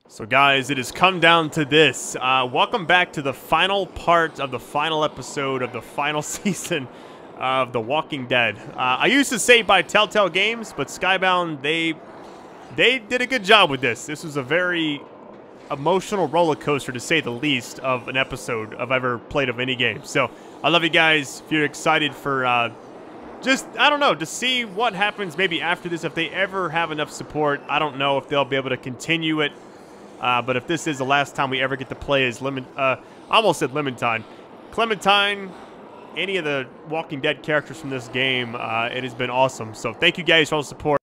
So guys, it has come down to this. Welcome back to the final part of the final episode of the final season of The Walking Dead. I used to say by Telltale Games, but Skybound, they did a good job with this. This was a very emotional roller coaster, to say the least, of an episode I've ever played of any game. So I love you guys. If you're excited for just, I don't know, to see what happens maybe after this, if they ever have enough support. I don't know if they'll be able to continue it. But if this is the last time we ever get to play as I almost said Clementine, any of the Walking Dead characters from this game, it has been awesome. So thank you guys for all the support.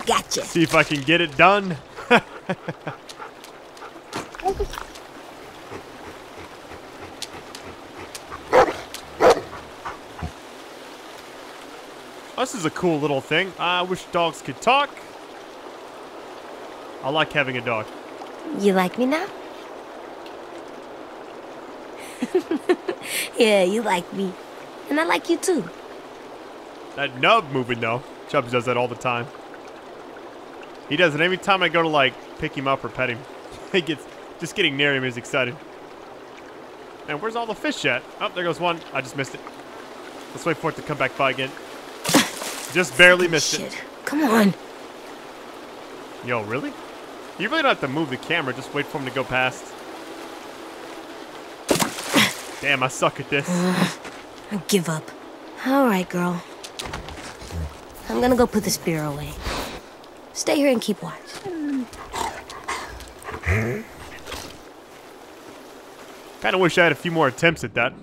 Gotcha. See if I can get it done. This is a cool little thing. I wish dogs could talk. I like having a dog. You like me now? Yeah, you like me. And I like you too. That nub moving though. Chubbs does that all the time. He does it every time I go to, like, pick him up or pet him. He gets, just getting near him is excited. And where's all the fish at? Oh, there goes one. I just missed it. Let's wait for it to come back by again. Just barely missed it. Come on. Yo, really? You really don't have to move the camera. Just wait for him to go past. Damn, I suck at this. I give up. All right, girl. I'm gonna go put the spear away. Stay here and keep watch. Kind of wish I had a few more attempts at that.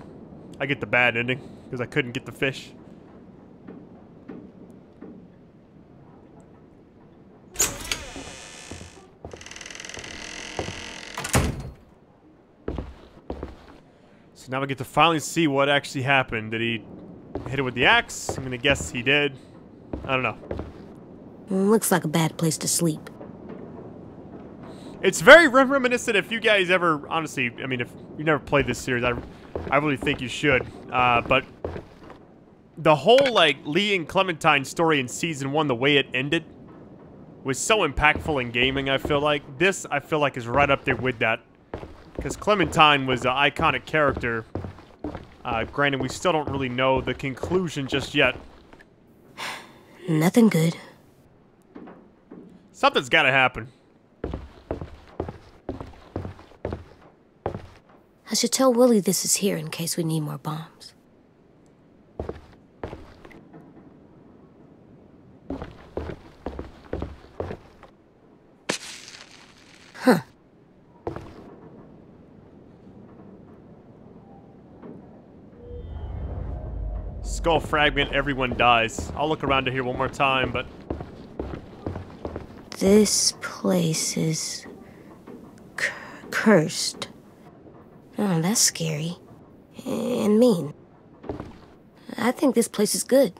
I get the bad ending because I couldn't get the fish. So now we get to finally see what actually happened. Did he hit it with the axe? I'm gonna guess he did. I don't know. Looks like a bad place to sleep. It's very reminiscent. If you guys ever, honestly, I mean, if you never played this series, I really think you should. But the whole, like, Lee and Clementine story in Season 1, the way it ended, was so impactful in gaming, I feel like. This, I feel like, is right up there with that. Because Clementine was an iconic character. Granted, we still don't really know the conclusion just yet. Nothing good. Something's gotta happen. I should tell Willie this is here in case we need more bombs. Huh. Skull fragment, everyone dies. I'll look around to here one more time, but... This place is... cursed. Oh, that's scary. And mean. I think this place is good.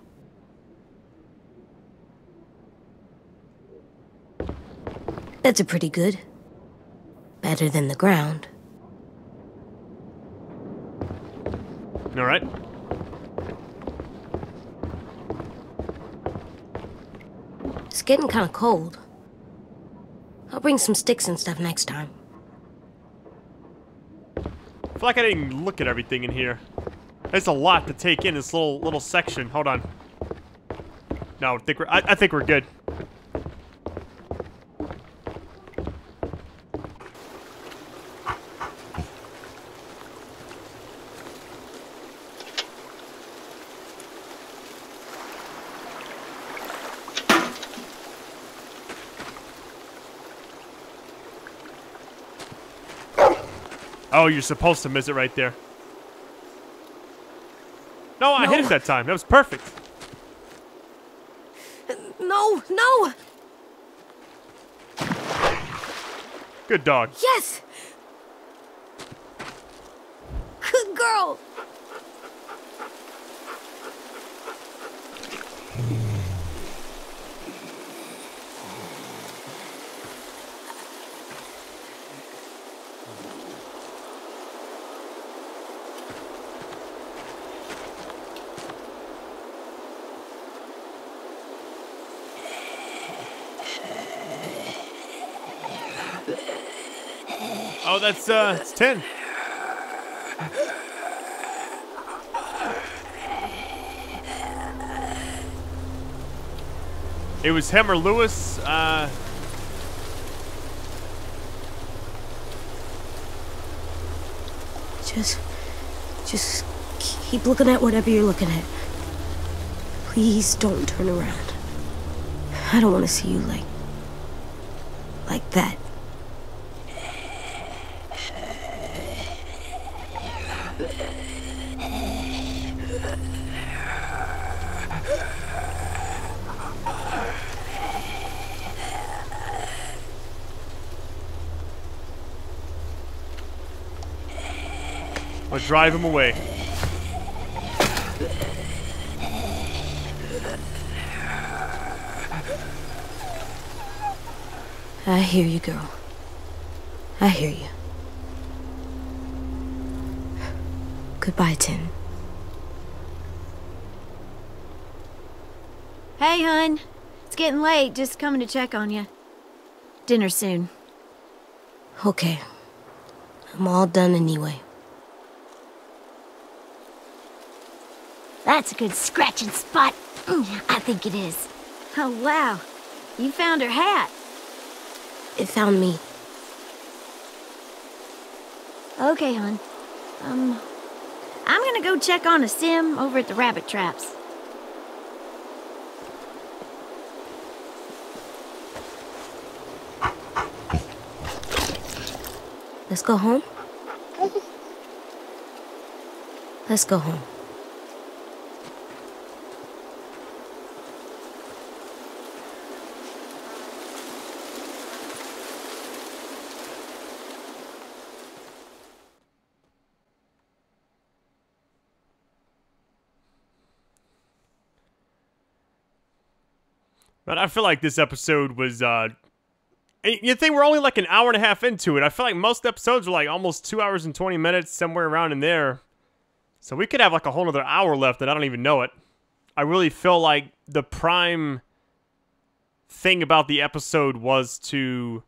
Beds are pretty good. Better than the ground. Alright. It's getting kind of cold. I'll bring some sticks and stuff next time. I feel like I didn't even look at everything in here. There's a lot to take in this little section. Hold on. No, I think we're good. Oh, you're supposed to miss it right there. No, I hit it that time. That was perfect. No, no! Good dog. Yes! Good girl! Oh, it's 10. It was him or Lewis. Just keep looking at whatever you're looking at. Please don't turn around. I don't want to see you like that. Or drive him away. I hear you, girl. I hear you. Goodbye, Tim. Hey, hun. It's getting late. Just coming to check on you. Dinner soon. Okay. I'm all done anyway. That's a good scratching spot. I think it is. Oh, wow. You found her hat. It found me. Okay, hun. I'm gonna go check on a sim over at the rabbit traps. Let's go home? Let's go home. But I feel like this episode was, you think we're only like an hour and a half into it. I feel like most episodes are like almost 2 hours and 20 minutes, somewhere around in there. So we could have like a whole other hour left and I don't even know it. I really feel like the prime thing about the episode was to,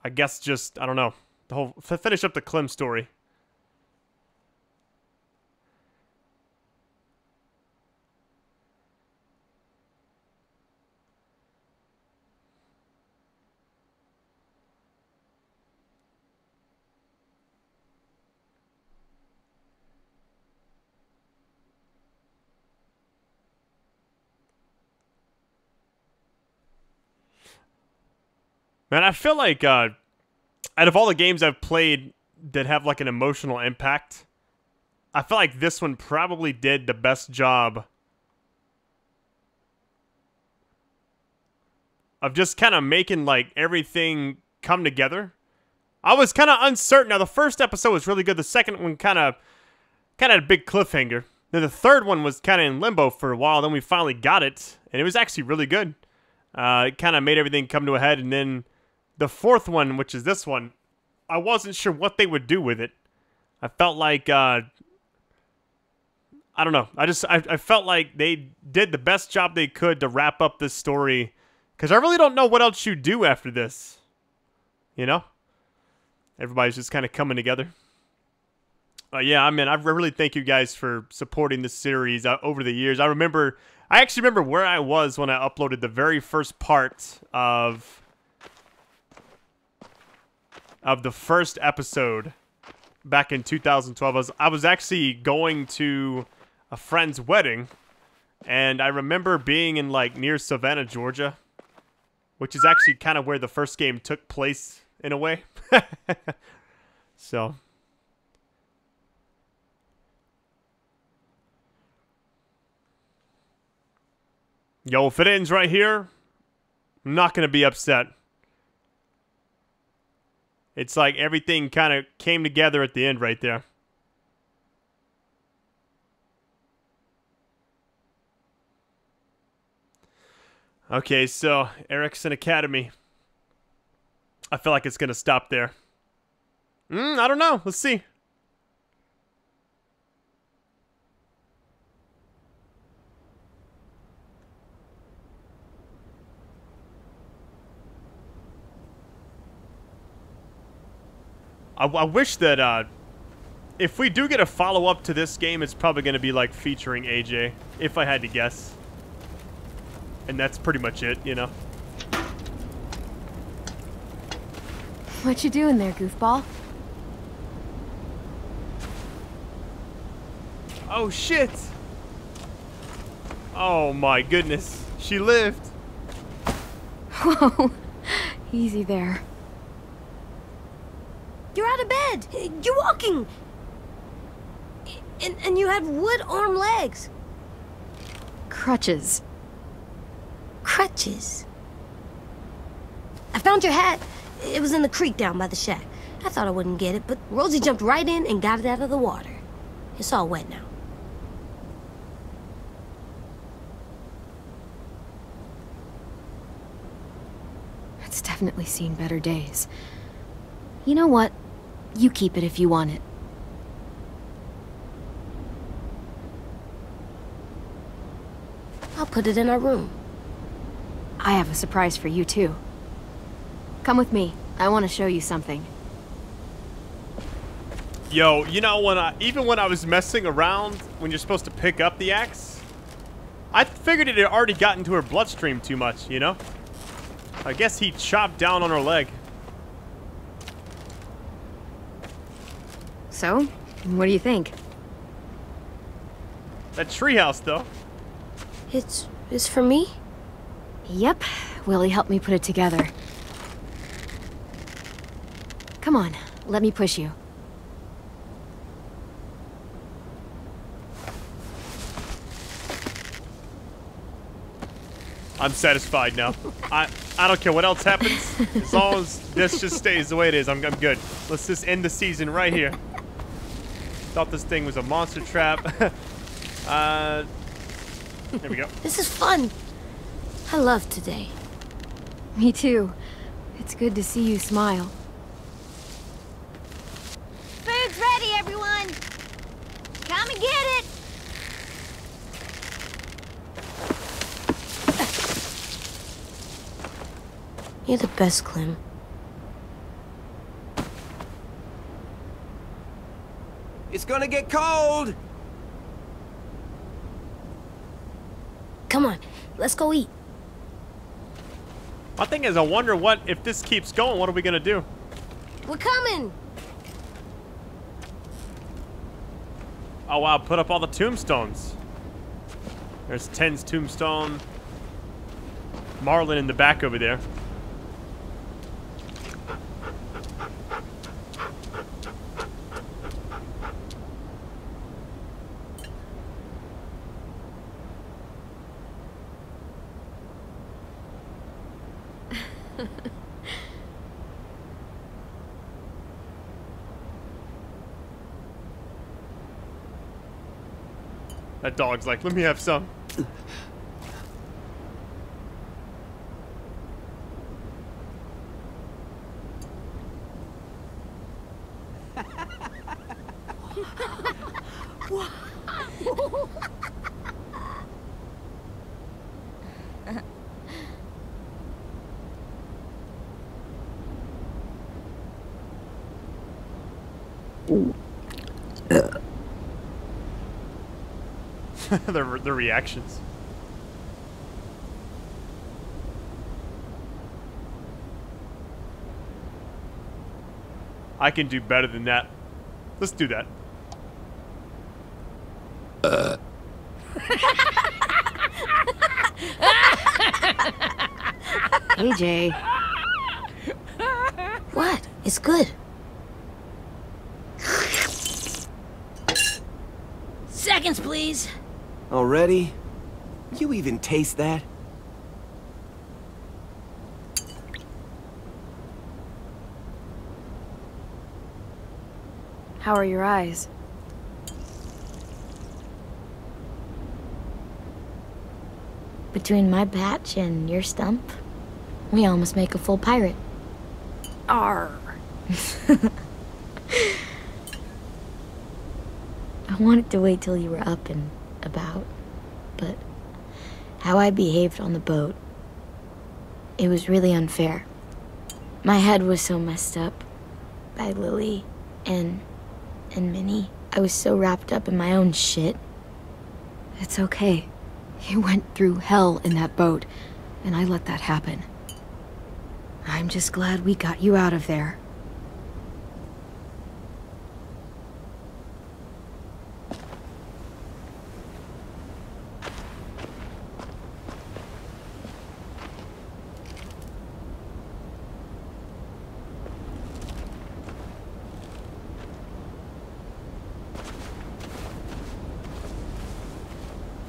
I guess just, I don't know, the whole, finish up the Clem story. Man, I feel like out of all the games I've played that have like an emotional impact, I feel like this one probably did the best job of just kind of making like everything come together. I was kind of uncertain. Now the first episode was really good. The second one kind of had a big cliffhanger. Then the third one was kind of in limbo for a while. Then we finally got it, and it was actually really good. It kind of made everything come to a head, and then the fourth one, which is this one, I wasn't sure what they would do with it. I felt like, I don't know. I felt like they did the best job they could to wrap up this story. Because I really don't know what else you do after this. You know? Everybody's just kind of coming together. Yeah, I mean, I really thank you guys for supporting this series over the years. I actually remember where I was when I uploaded the very first part of the first episode back in 2012. I was actually going to a friend's wedding, and I remember being in like near Savannah, Georgia, which is actually kind of where the first game took place in a way. So yo, if it ends right here, I'm not gonna be upset. It's like everything kind of came together at the end right there. Okay, so Erickson Academy. I feel like it's going to stop there. I don't know. Let's see. I wish that if we do get a follow-up to this game, it's probably going to be like featuring AJ, if I had to guess. And that's pretty much it, you know. What you doing there, goofball? Oh, shit. Oh, my goodness. She lived. Whoa. Easy there. You're out of bed. You're walking. And you have wood arm legs. Crutches. Crutches. I found your hat. It was in the creek down by the shack. I thought I wouldn't get it, but Rosie jumped right in and got it out of the water. It's all wet now. It's definitely seen better days. You know what? You keep it if you want it. I'll put it in our room. I have a surprise for you, too. Come with me. I want to show you something. Yo, you know, even when I was messing around when you're supposed to pick up the axe, I figured it had already gotten into her bloodstream too much, you know? I guess he chopped down on her leg. So, what do you think? That treehouse, though. It's for me? Yep. Willie helped me put it together. Come on, let me push you. I'm satisfied now. I don't care what else happens. As long as this just stays the way it is, I'm good. Let's just end the season right here. Thought this thing was a monster trap. There we go. This is fun. I love today. Me too. It's good to see you smile. Food's ready, everyone! Come and get it! You're the best, Clem. It's gonna get cold! Come on, let's go eat. My thing is, I wonder if this keeps going, what are we gonna do? We're coming! Oh wow, put up all the tombstones. There's Ten's tombstone. Marlin in the back over there. That dog's like, let me have some. the reactions. I can do better than that. Let's do that. Hey, Jay. What? It's good. Seconds, please. Already? You even taste that? How are your eyes? Between my patch and your stump, we almost make a full pirate. Arr. I wanted to wait till you were up and about, but how I behaved on the boat, it was really unfair. My head was so messed up by Lily and Minnie. I was so wrapped up in my own shit. It's okay. You went through hell in that boat, and I let that happen. I'm just glad we got you out of there.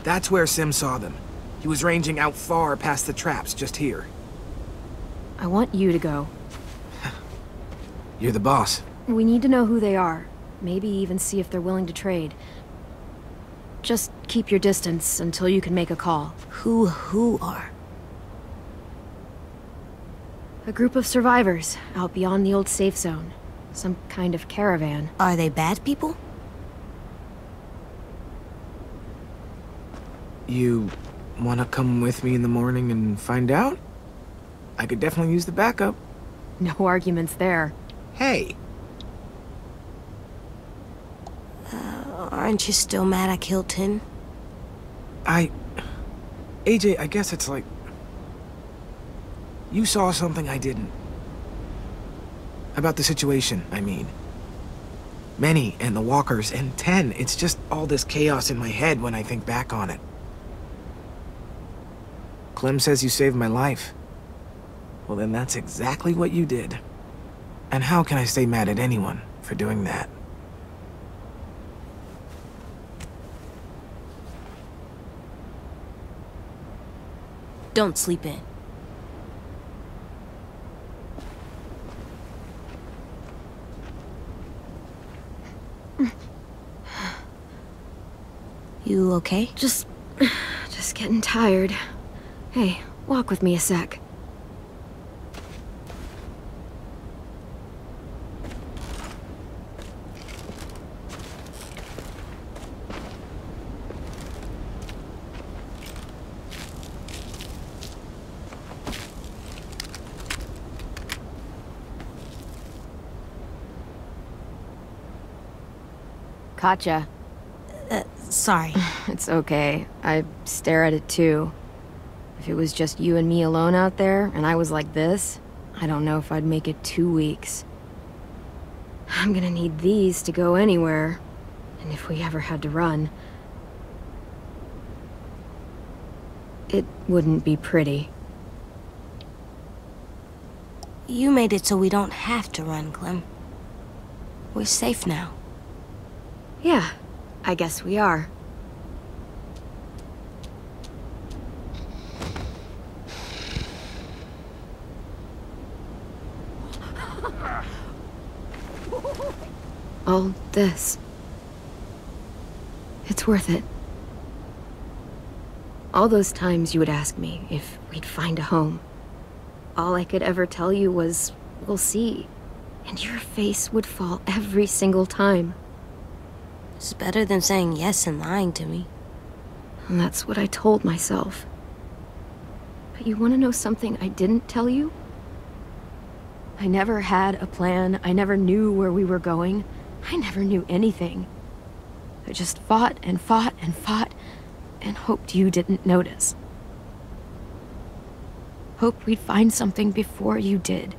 That's where Sim saw them. He was ranging out far past the traps just here. I want you to go. You're the boss. We need to know who they are. Maybe even see if they're willing to trade. Just keep your distance until you can make a call. Who are? A group of survivors out beyond the old safe zone. Some kind of caravan. Are they bad people? You wanna come with me in the morning and find out? I could definitely use the backup. No arguments there. Hey, Aren't you still mad I killed Tin? AJ, I guess it's like... You saw something I didn't. About the situation, I mean. Manny and the walkers and 10, it's just all this chaos in my head when I think back on it. Clem says you saved my life. Well, then that's exactly what you did. And how can I stay mad at anyone for doing that? Don't sleep in. You okay? Just getting tired. Hey, walk with me a sec. Gotcha. Sorry. It's okay. I stare at it too. If it was just you and me alone out there, and I was like this, I don't know if I'd make it 2 weeks. I'm gonna need these to go anywhere. And if we ever had to run, it wouldn't be pretty. You made it so we don't have to run, Clem. We're safe now. Yeah, I guess we are. All this. It's worth it. All those times you would ask me if we'd find a home. All I could ever tell you was, we'll see. And your face would fall every single time. It's better than saying yes and lying to me. And that's what I told myself. But you want to know something I didn't tell you? I never had a plan. I never knew where we were going. I never knew anything. I just fought and fought and fought and hoped you didn't notice. Hoped we'd find something before you did.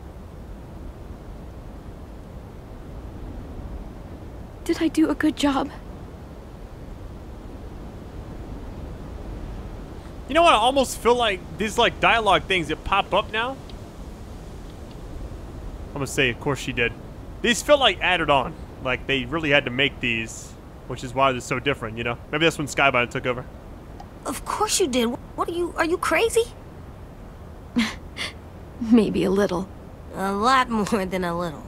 Did I do a good job? You know what? I almost feel like these like dialogue things that pop up now. I'm gonna say, of course she did. These feel like added on. Like they really had to make these, which is why they're so different, you know? Maybe that's when Skybound took over. Of course you did. What are you crazy? Maybe a little. A lot more than a little.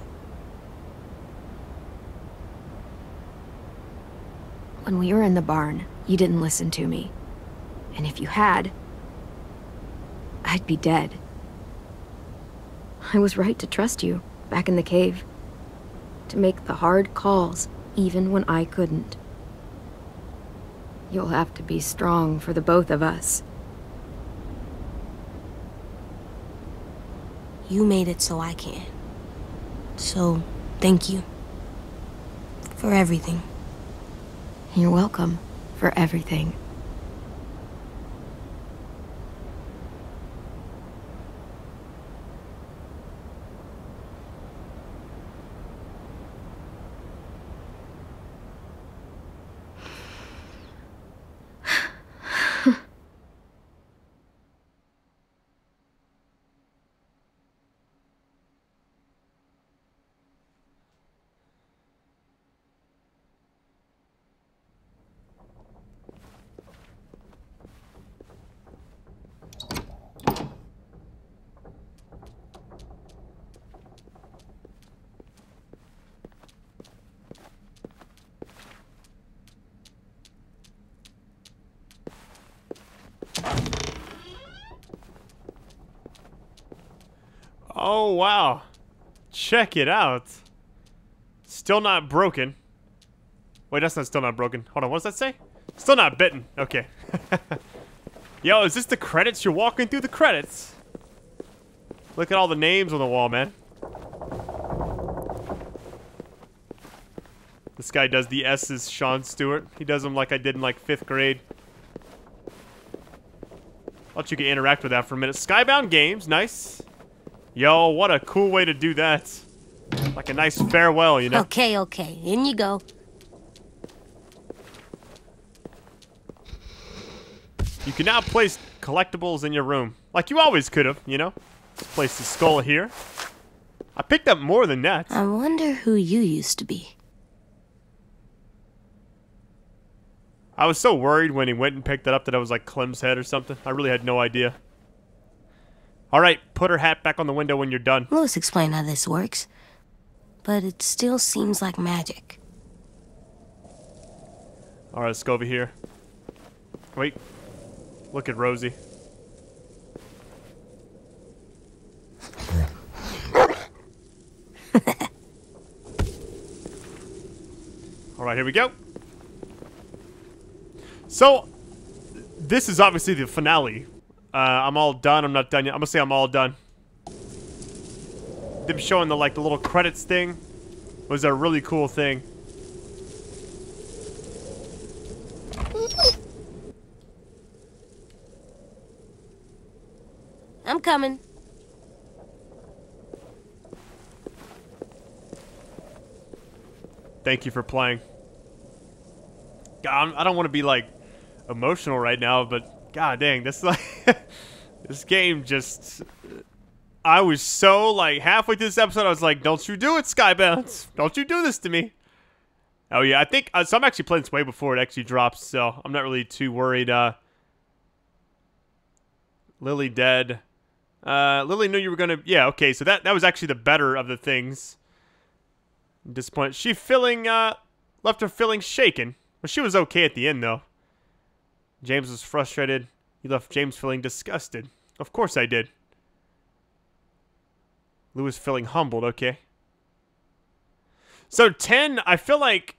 When we were in the barn, you didn't listen to me. And if you had, I'd be dead. I was right to trust you, back in the cave. To make the hard calls, even when I couldn't. You'll have to be strong for the both of us. You made it so I can. So, thank you. For everything. You're welcome for everything. Oh, wow. Check it out. Still not broken. Wait, that's not still not broken. Hold on, what does that say? Still not bitten. Okay. Yo, is this the credits? You're walking through the credits. Look at all the names on the wall, man. This guy does the S's, Sean Stewart. He does them like I did in like 5th grade. I'll let you can interact with that for a minute. Skybound Games, nice. Yo, what a cool way to do that. Like a nice farewell, you know? Okay, okay. In you go. You can now place collectibles in your room. Like you always could have, you know? Let's place the skull here. I picked up more than that. I wonder who you used to be. I was so worried when he went and picked it up that I was like Clem's head or something. I really had no idea. Alright, put her hat back on the window when you're done. Louis explained how this works, but it still seems like magic. Alright, let's go over here. Wait. Look at Rosie. Alright, here we go. So, this is obviously the finale. I'm all done. I'm not done yet. I'm gonna say I'm all done. Them showing the little credits thing was a really cool thing. I'm coming. Thank you for playing. God, I don't want to be like emotional right now, but god dang, this this game just. I was so like halfway through this episode, I was like, "Don't you do it, Skybound! Don't you do this to me!" Oh yeah, I think so. I'm actually playing this way before it actually drops, so I'm not really too worried. Lily dead. Lily knew you were gonna. Yeah, okay. So that was actually the better of the things. I'm disappointed. She left her feeling shaken. Well, she was okay at the end though. James was frustrated. You left James feeling disgusted. Of course I did. Louis feeling humbled. Okay. So 10. I feel like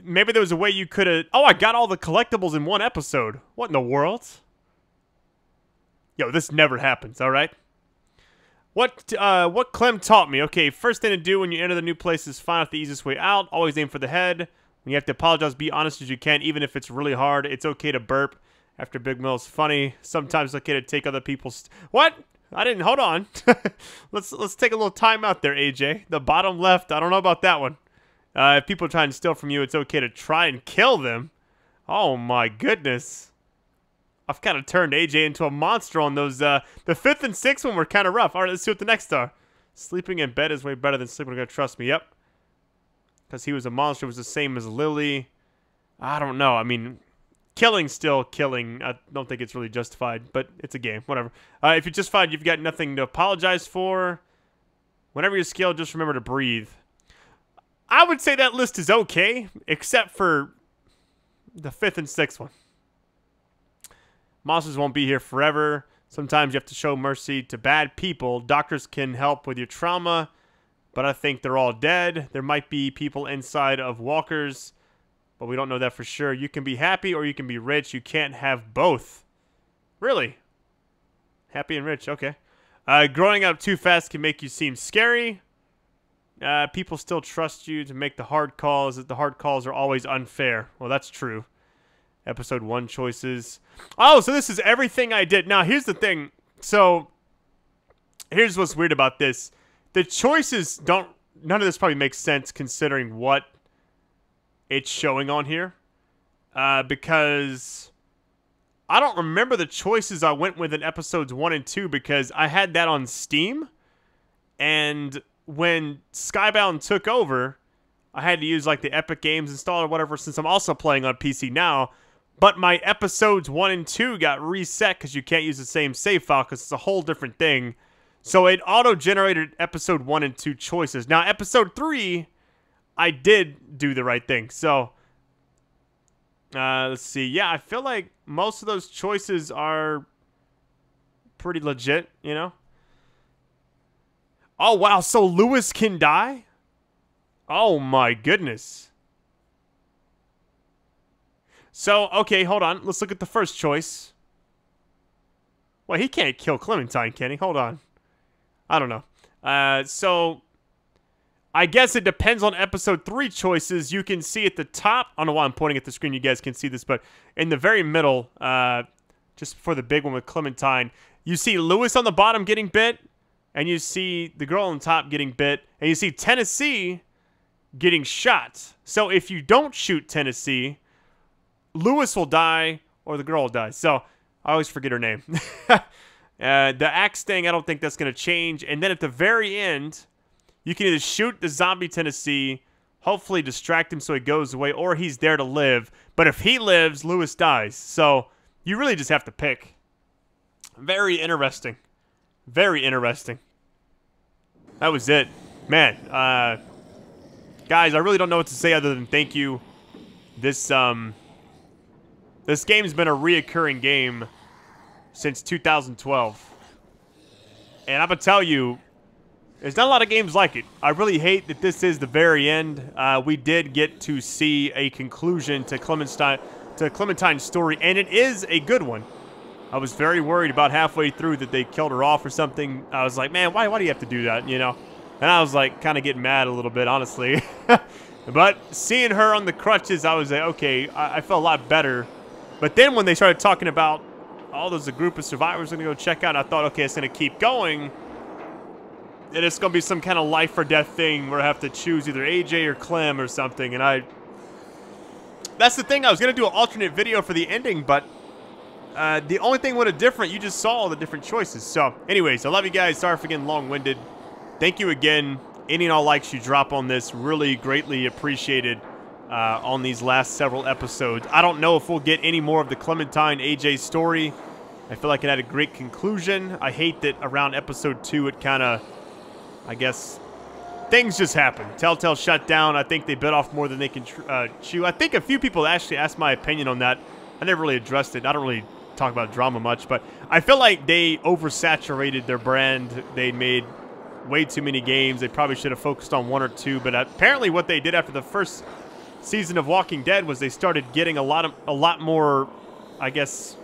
maybe there was a way you could have. Oh, I got all the collectibles in one episode. What in the world? Yo, this never happens, alright? What Clem taught me. Okay, first thing to do when you enter the new place is find out the easiest way out. Always aim for the head. When you have to apologize, be honest as you can, even if it's really hard. It's okay to burp after a big meal is funny. Sometimes it's okay to take other people's... What? I didn't... Hold on. Let's take a little time out there, AJ. The bottom left, I don't know about that one. If people are trying to steal from you, it's okay to try and kill them. Oh my goodness. I've kind of turned AJ into a monster on those, the 5th and 6th one were kind of rough. All right, let's see what the next are. Sleeping in bed is way better than sleeping. You're gonna trust me. Yep. Because he was a monster. It was the same as Lily. I don't know. I mean, killing's still killing. I don't think it's really justified, but it's a game. Whatever. If you're justified, you've got nothing to apologize for. Whenever you're skilled, just remember to breathe. I would say that list is okay, except for the 5th and 6th one. Monsters won't be here forever. Sometimes you have to show mercy to bad people. Doctors can help with your trauma, but I think they're all dead. There might be people inside of walkers, but we don't know that for sure. You can be happy or you can be rich. You can't have both. Really? Happy and rich, okay. Growing up too fast can make you seem scary. People still trust you to make the hard calls. The hard calls are always unfair. Well, that's true. Episode 1 choices. Oh, so this is everything I did. Now, here's the thing. So, here's what's weird about this. The choices don't... None of this probably makes sense considering what it's showing on here. Because I don't remember the choices I went with in episodes 1 and 2 because I had that on Steam. And when Skybound took over, I had to use like the Epic Games installer or whatever since I'm also playing on PC now. But my episodes 1 and 2 got reset because you can't use the same save file because it's a whole different thing. So it auto-generated episode 1 and 2 choices. Now, episode 3, I did do the right thing. So, let's see. Yeah, I feel like most of those choices are pretty legit, you know? Oh, wow. So Louis can die? Oh, my goodness. So, okay, hold on. Let's look at the first choice. Well, he can't kill Clementine, can he? Hold on. I don't know. So I guess it depends on episode 3 choices. You can see at the top, I don't know why I'm pointing at the screen, you guys can see this, but in the very middle, just before the big one with Clementine, you see Lewis on the bottom getting bit, and you see the girl on top getting bit, and you see Tennessee getting shot. So if you don't shoot Tennessee, Lewis will die or the girl will die. So I always forget her name. The axe thing, I don't think that's going to change. And then at the very end, you can either shoot the zombie Tennessee, hopefully distract him so he goes away, or he's there to live. But if he lives, Lewis dies. So you really just have to pick. Very interesting. Very interesting. That was it. Man, guys, I really don't know what to say other than thank you. This game's been a reoccurring game since 2012. And I'm going to tell you, there's not a lot of games like it. I really hate that this is the very end. We did get to see a conclusion to Clementine's story, and it is a good one. I was very worried about halfway through that they killed her off or something. I was like, man, why do you have to do that, you know? And I was like kind of getting mad a little bit, honestly. But seeing her on the crutches, I was like, okay, I felt a lot better. But then when they started talking about, oh, there's a group of survivors going to go check out, I thought, okay, it's going to keep going. And it's going to be some kind of life or death thing where I have to choose either AJ or Clem or something. And that's the thing. I was going to do an alternate video for the ending, but the only thing would have different, you just saw all the different choices. So anyways, I love you guys. Sorry for getting long-winded. Thank you again. Any and all likes you drop on this, really greatly appreciated on these last several episodes. I don't know if we'll get any more of the Clementine AJ story. I feel like it had a great conclusion. I hate that around episode 2 it kind of, I guess, things just happened. Telltale shut down. I think they bit off more than they can chew. I think a few people actually asked my opinion on that. I never really addressed it. I don't really talk about drama much, but I feel like they oversaturated their brand. They made way too many games. They probably should have focused on 1 or 2, but apparently what they did after the first season of Walking Dead was they started getting a lot more, I guess,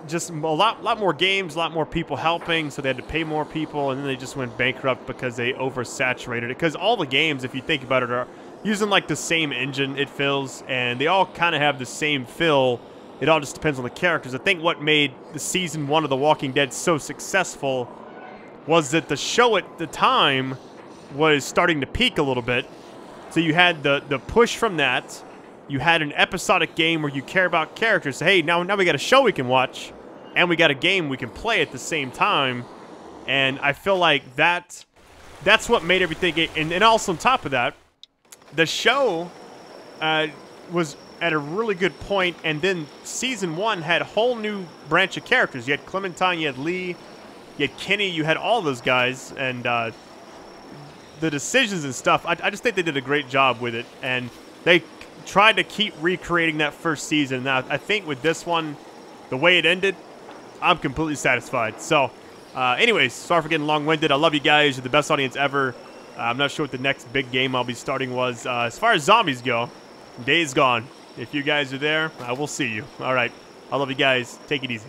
just a lot more games, a lot more people helping, so they had to pay more people, and then they just went bankrupt because they oversaturated it. Because all the games, if you think about it, are using like the same engine, it feels, and they all kind of have the same feel. It all just depends on the characters. I think what made the season 1 of The Walking Dead so successful was that the show at the time was starting to peak a little bit. So you had the push from that. You had an episodic game where you care about characters. So, hey, now we got a show we can watch, and we got a game we can play at the same time. And I feel like that's what made everything. And also on top of that, the show was at a really good point, and then season 1 had a whole new branch of characters. You had Clementine, you had Lee, you had Kenny, you had all those guys, and the decisions and stuff, I just think they did a great job with it, and they tried to keep recreating that first season. Now, I think with this one, the way it ended, I'm completely satisfied. So, anyways, sorry for getting long-winded. I love you guys. You're the best audience ever. I'm not sure what the next big game I'll be starting was. As far as zombies go, Days Gone. If you guys are there, I will see you. All right. I love you guys. Take it easy.